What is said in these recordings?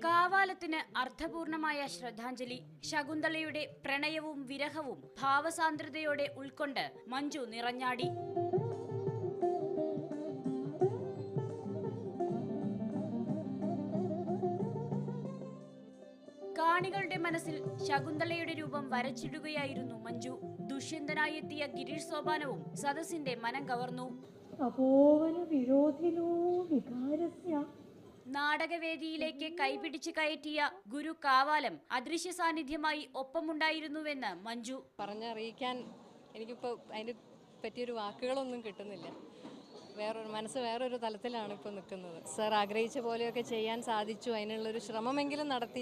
കാവാലത്തിന് അർത്ഥപൂർണമായ ശ്രദ്ധാഞ്ജലി. ശകുന്തളയുടെ പ്രണയവും വിരഹവും ഭാവസാന്ദ്രതയോടെ ഉൾക്കൊണ്ട് മഞ്ജു നിറഞ്ഞാടി. കാണികളുടെ മനസ്സിൽ ശകുന്തളയുടെ രൂപം വരച്ചിടുകയായിരുന്നു മഞ്ജു. ദുഷ്യന്തനായി എത്തിയ ഗിരീഷ് സോപാനവും സദസ്സിന്റെ മനം കവർന്നു. നാടകവേദിയിലേക്ക് കൈപിടിച്ച് കയറ്റിയ ഗുരു കാവാലം അദൃശ്യ സാന്നിധ്യമായി ഒപ്പമുണ്ടായിരുന്നുവെന്ന് മഞ്ജു പറഞ്ഞറിയിക്കാൻ എനിക്കിപ്പോൾ അതിന് പറ്റിയൊരു വാക്കുകളൊന്നും കിട്ടുന്നില്ല. മനസ്സ് വേറൊരു തലത്തിലാണ് ഇപ്പോൾ നിൽക്കുന്നത്. സർ ആഗ്രഹിച്ച പോലെയൊക്കെ ചെയ്യാൻ സാധിച്ചു, അതിനുള്ളൊരു ശ്രമമെങ്കിലും നടത്തി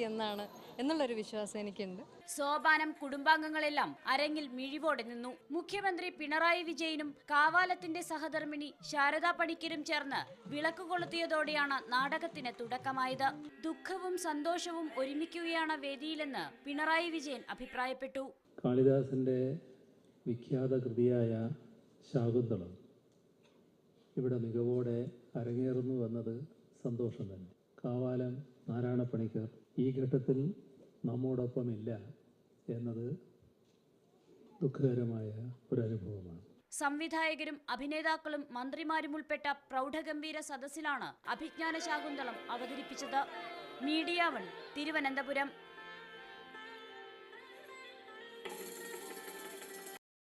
എന്നുള്ളൊരു വിശ്വാസം എനിക്കുണ്ട്. സോപാനം കുടുംബാംഗങ്ങളെല്ലാം അരങ്ങിൽ മിഴിവോടെ നിന്നു. മുഖ്യമന്ത്രി പിണറായി വിജയനും കാവാലത്തിന്റെ സഹധർമ്മിണി ശാരദാ പണിക്കരും ചേർന്ന് വിളക്ക് കൊളുത്തിയതോടെയാണ് നാടകത്തിന് തുടക്കമായത്. ദുഃഖവും സന്തോഷവും ഒരുമിക്കുകയാണ് വേദിയിലെന്ന് പിണറായി വിജയൻ അഭിപ്രായപ്പെട്ടു. കാളിദാസന്റെ വിഖ്യാത കൃതിയായ ശാകുന്തളം ഇവിടെ മികവോടെ അരങ്ങേറുന്നു എന്നത് സന്തോഷം തന്നെ. കാവാലം നാരായണ പണിക്കർ ഈ ഘട്ടത്തിൽ നമ്മോടൊപ്പമില്ല എന്നത് ദുഃഖകരമായ ഒരു അനുഭവമാണ്. സംവിധായകരും അഭിനേതാക്കളും മന്ത്രിമാരും ഉൾപ്പെട്ട പ്രൗഢഗംഭീര സദസ്സിലാണ് അഭിജ്ഞാന ശാകുന്തളം അവതരിപ്പിച്ചത്. മീഡിയ 1 തിരുവനന്തപുരം.